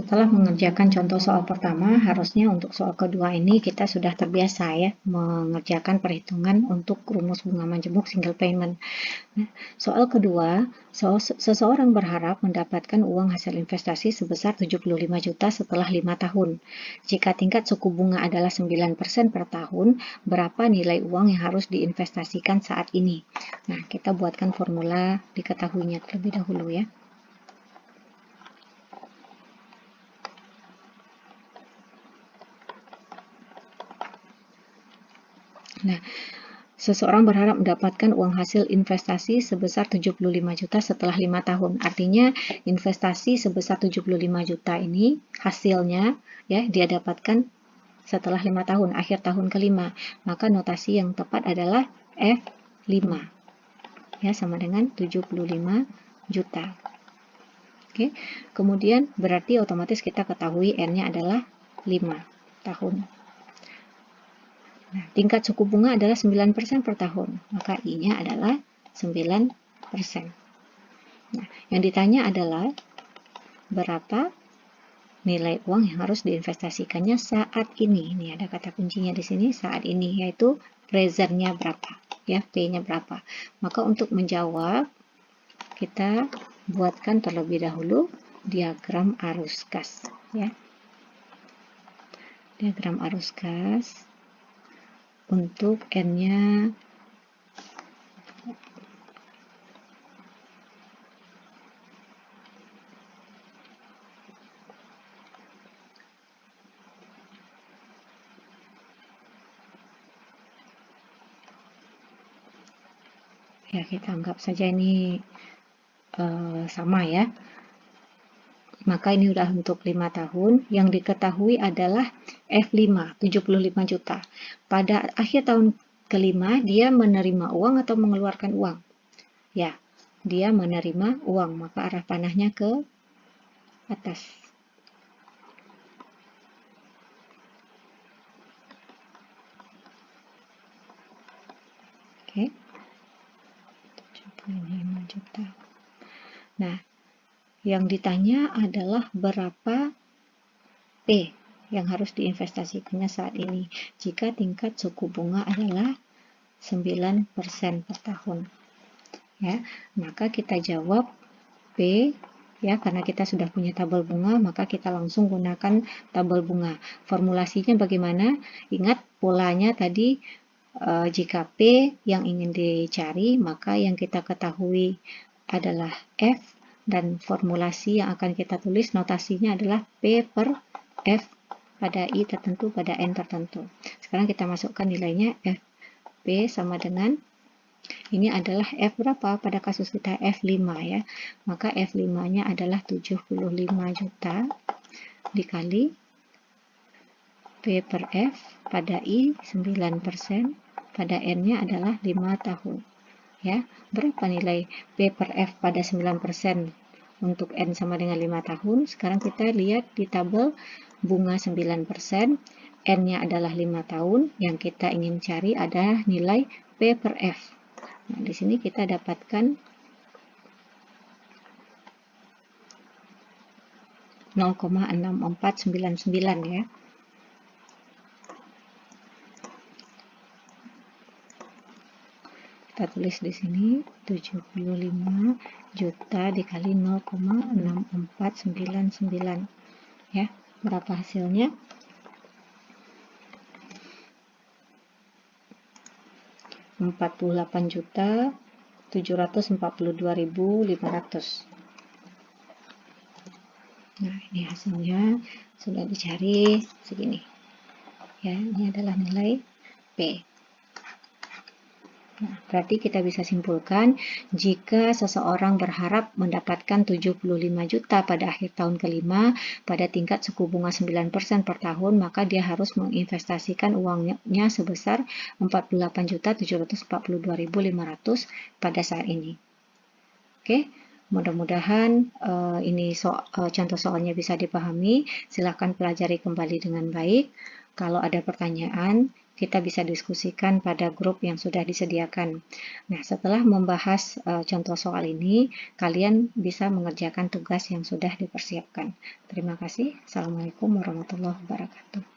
Setelah mengerjakan contoh soal pertama, harusnya untuk soal kedua ini kita sudah terbiasa ya mengerjakan perhitungan untuk rumus bunga majemuk single payment. Nah, soal kedua, seseorang berharap mendapatkan uang hasil investasi sebesar 75 juta setelah 5 tahun. Jika tingkat suku bunga adalah 9% per tahun, berapa nilai uang yang harus diinvestasikan saat ini? Nah, kita buatkan formula diketahuinya terlebih dahulu ya. Nah, seseorang berharap mendapatkan uang hasil investasi sebesar 75 juta setelah 5 tahun. Artinya, investasi sebesar 75 juta ini hasilnya ya dia dapatkan setelah 5 tahun, akhir tahun kelima. Maka notasi yang tepat adalah F5. Ya, sama dengan 75 juta. Oke. Kemudian berarti otomatis kita ketahui N-nya adalah 5 tahun. Nah, tingkat suku bunga adalah 9% per tahun, maka I-nya adalah 9%. Nah, yang ditanya adalah berapa nilai uang yang harus diinvestasikannya saat ini. Ini ada kata kuncinya di sini, saat ini, yaitu present-nya berapa, ya, P-nya berapa. Maka untuk menjawab, kita buatkan terlebih dahulu diagram arus kas, ya. Diagram arus kas. Untuk N-nya ya kita anggap saja ini sama ya. Maka ini udah untuk 5 tahun. Yang diketahui adalah F5, 75 juta. Pada akhir tahun kelima, dia menerima uang atau mengeluarkan uang? Ya, dia menerima uang. Maka arah panahnya ke atas. Oke. 75 juta. Nah, yang ditanya adalah berapa P yang harus diinvestasikannya saat ini jika tingkat suku bunga adalah 9% per tahun. Ya, maka kita jawab P ya, karena kita sudah punya tabel bunga, maka kita langsung gunakan tabel bunga. Formulasinya bagaimana? Ingat polanya tadi, jika P yang ingin dicari, maka yang kita ketahui adalah F, dan formulasi yang akan kita tulis notasinya adalah P per F pada I tertentu pada N tertentu. Sekarang kita masukkan nilainya FP sama dengan, ini adalah F berapa? Pada kasus kita F5 ya. Maka F5-nya adalah 75 juta dikali P per F pada I 9%, pada N-nya adalah 5 tahun. Ya, berapa nilai P per F pada 9% untuk N sama dengan 5 tahun? Sekarang kita lihat di tabel bunga 9%, N-nya adalah 5 tahun, yang kita ingin cari adalah nilai P per F. Nah, di sini kita dapatkan 0,6499 ya. Kita tulis di sini 75 juta dikali 0,6499 ya. Berapa hasilnya? 48.742.500. Nah, ini hasilnya sudah dicari segini. Ya, ini adalah nilai P. Nah, berarti kita bisa simpulkan jika seseorang berharap mendapatkan 75 juta pada akhir tahun kelima pada tingkat suku bunga 9% per tahun, maka dia harus menginvestasikan uangnya sebesar 48.742.500 pada saat ini. Oke, mudah-mudahan ini contoh soalnya bisa dipahami. Silakan pelajari kembali dengan baik. Kalau ada pertanyaan, kita bisa diskusikan pada grup yang sudah disediakan. Nah, setelah membahas contoh soal ini, kalian bisa mengerjakan tugas yang sudah dipersiapkan. Terima kasih. Assalamualaikum warahmatullahi wabarakatuh.